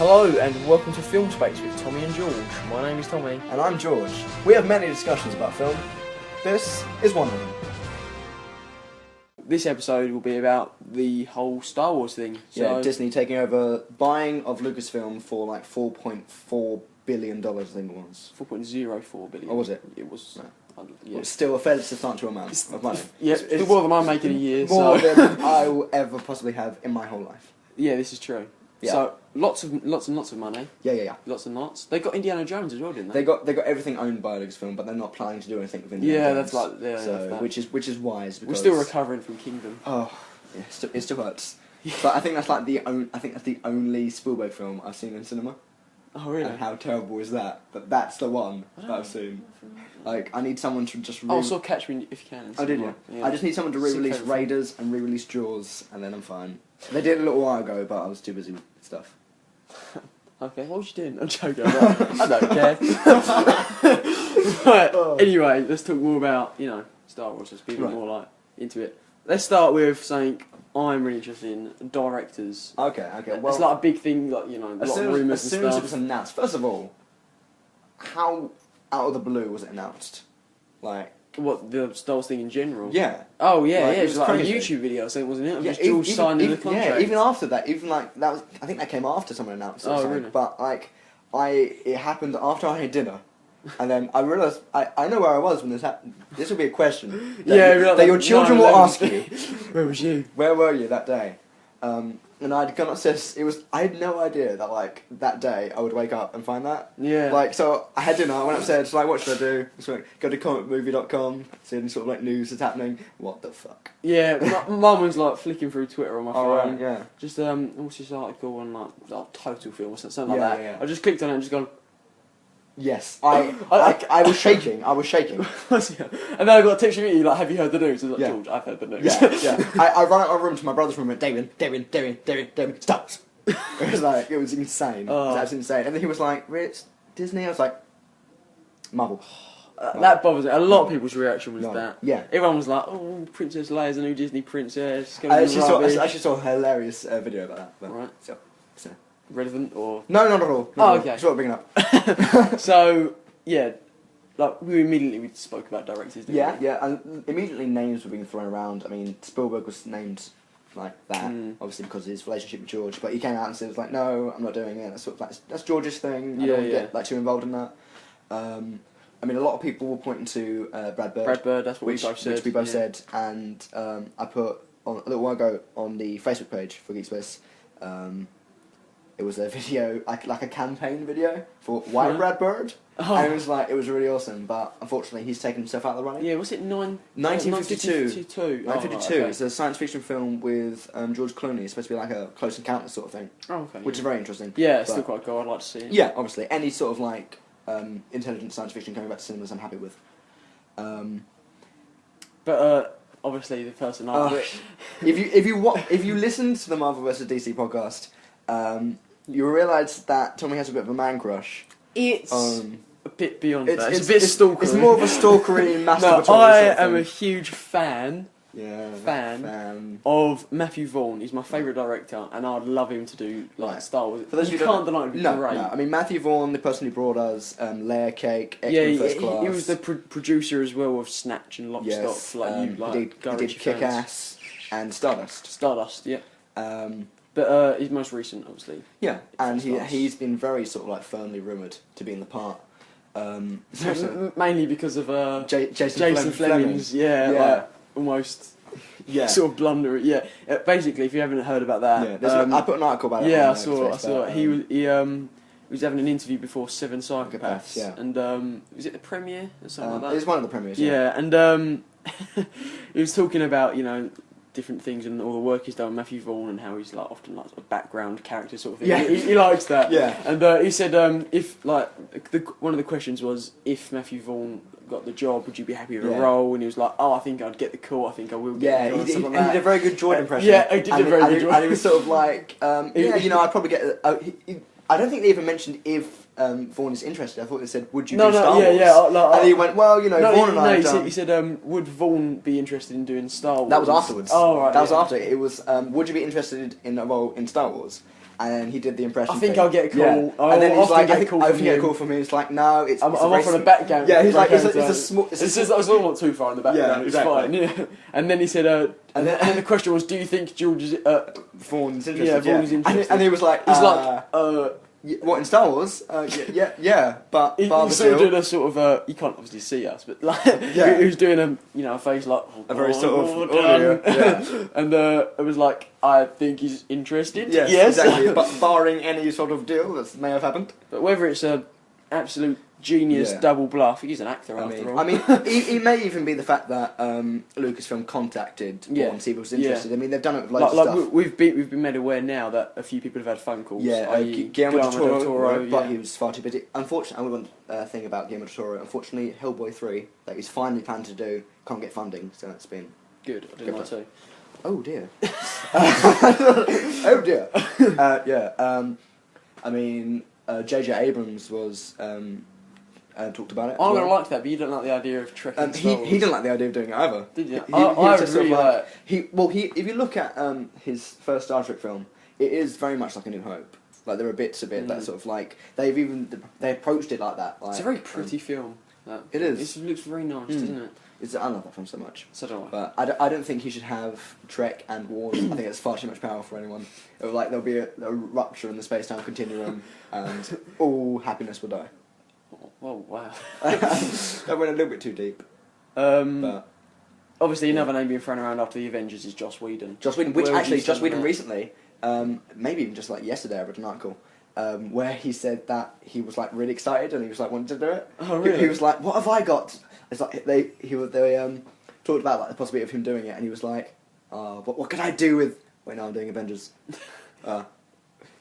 Hello and welcome to FILMSPACE with Tommy and George. My name is Tommy. And I'm George. We have many discussions about film. This is one of them. This episode will be about the whole Star Wars thing. Yeah, Disney taking over buying of LucasFilm for like $4.4 billion, I think it was. 4.04 billion. Oh, was it? It was. No. Yeah. It's still a fairly substantial amount of money. Yeah, it's more than I'm making a year. More so. than I will ever possibly have in my whole life. Yeah, this is true. Yeah. So lots and lots of money. Yeah. Lots and lots. They got Indiana Jones as well, didn't they? They got everything owned by Lucasfilm, but they're not planning to do anything with Indiana Jones. That's like so which is wise. Because we're still recovering from Kingdom. Oh, yeah, it still hurts. But I think that's like the only Spielberg film I've seen in cinema. Oh really? And how terrible is that? But that's the one that I've seen. Like, I need someone to just. Oh, so Catch Me If You Can. Oh, did you? Yeah. I just need someone to re-release Raiders and re-release Jaws, and then I'm fine. They did it a little while ago, but I was too busy with stuff. Okay, what was you doing? I'm joking. I don't care. Right. Anyway, let's talk more about Star Wars. Let's be a bit more like into it. Let's start with something I'm really interested in: directors. Okay. Well, it's like a big thing, like a lot of rumours as and soon as it stuff. was announced, first of all, how out of the blue was it announced? Like. What, the Star Wars thing in general? Yeah. Oh yeah, like, it was like crazy. a YouTube video, so wasn't it? It was Yeah, just George signing the contract. Yeah, even after that, that was. I think that came after someone announced it. Oh, or something. really? But it happened after I had dinner, and then I realised I know where I was when this happened. This will be a question. That your children will ask you. Where was you? Where were you that day? And I'd gone upstairs. I had no idea that that day I would wake up and find that. Yeah. So I had dinner. I went upstairs. What should I do? So go to comicmovie.com. See any sort of news that's happening. What the fuck? Yeah, Mum was flicking through Twitter on my phone. Right, yeah. Just what's this article on Total Film or something like that. Yeah. I just clicked on it and just gone. Yes, I was shaking. I was shaking. And then I got a text from you like, have you heard the news? I was like, George, I've heard the news. Yeah. I ran out of my room to my brother's room and went, Damien, stop. It was insane. It was absolutely insane. And then he was like, it's Disney? I was like, Marvel. That bothers me. A lot of people's reaction was that. Yeah. Everyone was like, oh, Princess Leia's a new Disney princess. I actually saw a hilarious video about that. But, right. So. Relevant or? No, not at all. Okay. That's what I'm bringing up. So, yeah, we immediately spoke about directors, didn't we? Yeah, and immediately names were being thrown around. I mean, Spielberg was named like that, obviously because of his relationship with George, but he came out and said, no, I'm not doing it. That's sort of that's George's thing. I don't want to get too involved in that. I mean, a lot of people were pointing to Brad Bird. Brad Bird, that's what we both said. And I put a little while ago on the Facebook page for GeekSpace. It was a video, like a campaign video for Why Brad Bird, and it was really awesome. But unfortunately, he's taken himself out of the running. Yeah, was it 1952? 1952. Okay. It's a science fiction film with George Clooney. It's supposed to be like a Close Encounters sort of thing. Oh, okay. Which is very interesting. Yeah, it's still quite cool. I'd like to see it. Yeah, obviously, any sort of intelligent science fiction coming back to cinemas, I'm happy with. But obviously, the person if you listen to the Marvel vs DC podcast. You realise that Tommy has a bit of a man crush. It's a bit beyond that. It's a bit stalkery. It's more of a stalkery masturbatory. No, I am a huge fan fan of Matthew Vaughn. He's my favourite director, and I'd love him to do Star Wars. For those of you can't deny it'd be great. No, I mean Matthew Vaughn, the person who brought us Layer Cake, X-Men First Class. He was the producer as well of Snatch and Lock Stock. He did Kick-Ass and Stardust. Stardust, yeah. But his most recent, obviously. Yeah, and he's been very sort of firmly rumoured to be in the part. Mainly because of Jason Fleming's, almost sort of blunder. Yeah, basically, if you haven't heard about that, I put an article about it. Yeah, I saw it. He was having an interview before Seven Psychopaths, and was it the premiere or something like that? It was one of the premieres. Yeah, and he was talking about different things and all the work he's done with Matthew Vaughn and how he's often a background character sort of thing. Yeah. He likes that. Yeah. And he said if one of the questions was if Matthew Vaughn got the job, would you be happy with a role? And he was like, I think I'd get the call. I think I will get the call. He did a very good George impression. Yeah, he did a very good George. And he was sort of like, I'd probably get. I don't think they even mentioned if Vaughn is interested. I thought they said, would you do Star Wars? And he went, well, Vaughn and I he said, would Vaughn be interested in doing Star Wars? That was afterwards. Oh, right. That was after. It was, would you be interested in a role in Star Wars? and he did the impression. I think thing. I'll get a call. Yeah. And then he's like, I think I get a call from him. It's like, no, I'm off on a backgammon. Yeah, he's like, it's a small. It's just as long as not too far in the background. Yeah, It's exactly. fine. Yeah. And then he said, and then the question was, do you think George is Vaughn's interested? Yeah, Vaughn's interested. And he was like, what, in Star Wars? Yeah, but he was sort of doing a sort of you can't obviously see us, but like he was doing a face like a very sort of yeah. And it was like, I think he's interested. Yes, exactly. But barring any sort of deal that may have happened. But whether it's a absolute genius double bluff, he's an actor after all. I mean, it may even be the fact that Lucasfilm contacted Vaughan to see if he was interested. I mean, they've done it with loads of stuff. We've been made aware now that a few people have had phone calls. Yeah, Guillermo del Toro, but yeah. he was far too busy. Unfortunately, one thing about Guillermo del Toro, unfortunately, Hellboy 3, that he's finally planned to do, can't get funding, so that's been... Good, I didn't know too. Oh dear. Oh dear. I mean, J.J. Abrams was... talked about it. I'm going to like that, but you don't like the idea of Trek and Star Wars. He didn't like the idea of doing it either. Did you? I would really like it. If you look at his first Star Trek film, it is very much like A New Hope. Like, there are bits of it that sort of like... They approached it like that. Like, it's a very pretty film. It is. It looks very nice, doesn't it? I love that film so much. So do I. But I don't think he should have Trek and Wars. I think it's far too much power for anyone. There'll be a rupture in the space-time continuum, and all happiness will die. Oh wow. That went a little bit too deep. But obviously, another name being thrown around after the Avengers is Joss Whedon. Joss Whedon, Joss Whedon recently, maybe even just like yesterday, I read an article where he said that he was like really excited and he was like wanting to do it. Oh really? He was like, "What have I got?" It's like they talked about like the possibility of him doing it, and he was like, "What could I do with?" Wait, no, I'm doing Avengers.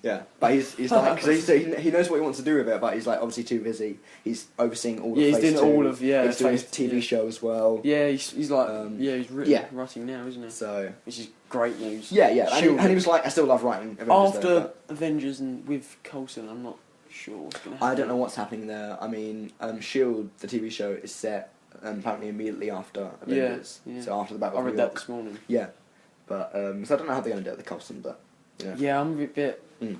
Yeah, but he's like, cause he knows what he wants to do with it, but he's like obviously too busy. He's overseeing all of Phase 2. He's doing all of he's doing his TV show as well. Yeah, he's like he's writing now, isn't he? So which is great news. Yeah, and he was like, I still love writing Avengers after Avengers and with Coulson. I'm not sure what's going to happen. I don't know what's happening there. I mean, Shield, the TV show, is set apparently immediately after Avengers. Yeah. So after the Battle of New York. I read that this morning. Yeah, but so I don't know how they're going to do it with the Coulson, but yeah, I'm a bit. They're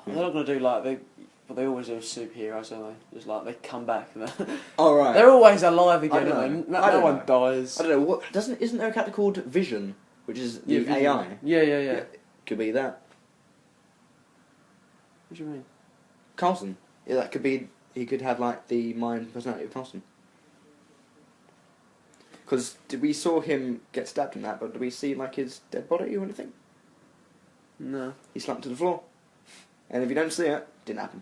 not going to do like but they always do superheroes, don't they? Just like they come back. And right. They're always alive again, aren't they? No one dies. I don't know. Isn't there a character called Vision, which is the AI? Yeah. Could be that. What do you mean? Coulson. Yeah, that could be. He could have like the mind and personality of Coulson. Because we saw him get stabbed in that, but did we see like his dead body or anything? No. He slumped to the floor. And if you don't see it, didn't happen.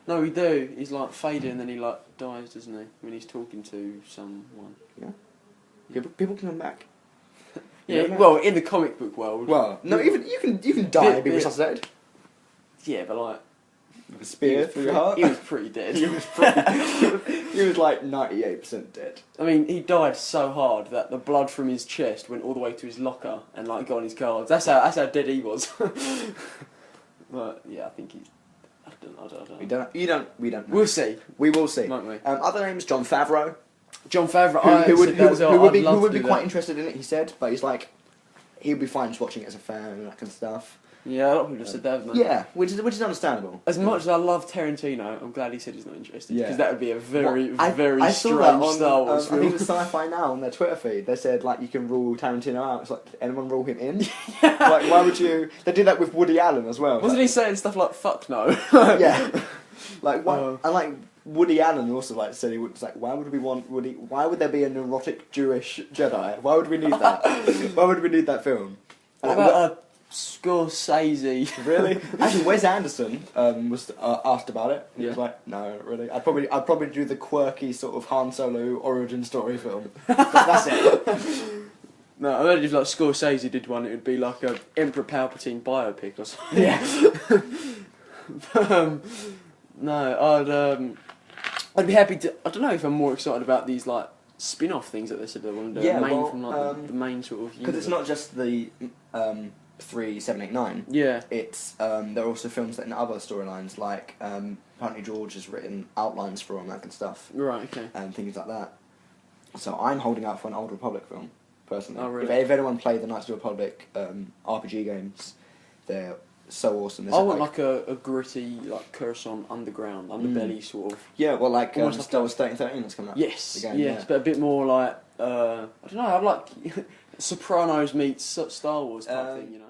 No, we do. He's like fading and then he like dies, doesn't he? When he's talking to someone. Yeah. People can come back. Yeah. Well, in the comic book world. Well, no. Even you can die and be resuscitated. Yeah, but like. With a spear through your heart. He was pretty dead. He was like 98% dead. I mean, he died so hard that the blood from his chest went all the way to his locker and like got on his cards. That's how dead he was. But yeah, I think he's. I don't know. We don't know. We'll see. We will see. Won't we? Other names: Jon Favreau. Jon Favreau. Who would be quite interested in it? He said, but he's like, he'd be fine just watching it as a fan and that kind of stuff. Yeah, a lot of people have said that, haven't they? Yeah, which is understandable. As much as I love Tarantino, I'm glad he said he's not interested, because that would be a very I strange on, Star Wars film. I think it was Sci-Fi Now on their Twitter feed. They said like you can rule Tarantino out. It's like, did anyone rule him in? Like, why would you? They did that with Woody Allen as well. Wasn't he saying stuff like "fuck no"? Yeah, like why? And like Woody Allen also like said he was like, why would we want Woody? Why would there be a neurotic Jewish Jedi? Why would we need that? Why would we need that film? What about Scorsese? Really? Actually, Wes Anderson was asked about it. He Yeah. was like, "No, really. I'd probably do the quirky sort of Han Solo origin story film. But that's it." No, I imagine if like Scorsese did one, it would be like a Emperor Palpatine biopic or something. Yeah. No, I'd be happy to. I don't know if I'm more excited about these like spin-off things that they said they want to do. Yeah, from like the main sort of. Because it's not just the 3, 7, 8, 9. Yeah. It's there are also films that in other storylines, like apparently George has written outlines for them, that kind of stuff. Right. Okay. And things like that. So I'm holding out for an Old Republic film, personally. Oh, really? If anyone played the Knights of the Republic RPG games, they're so awesome. There's I want like a gritty, like Coruscant underground, underbelly sort of. Yeah, well, like almost Star Wars 1313 that's coming up. Yes, again, yes, but a bit more like I don't know. I'd like Sopranos meets Star Wars type thing, you know.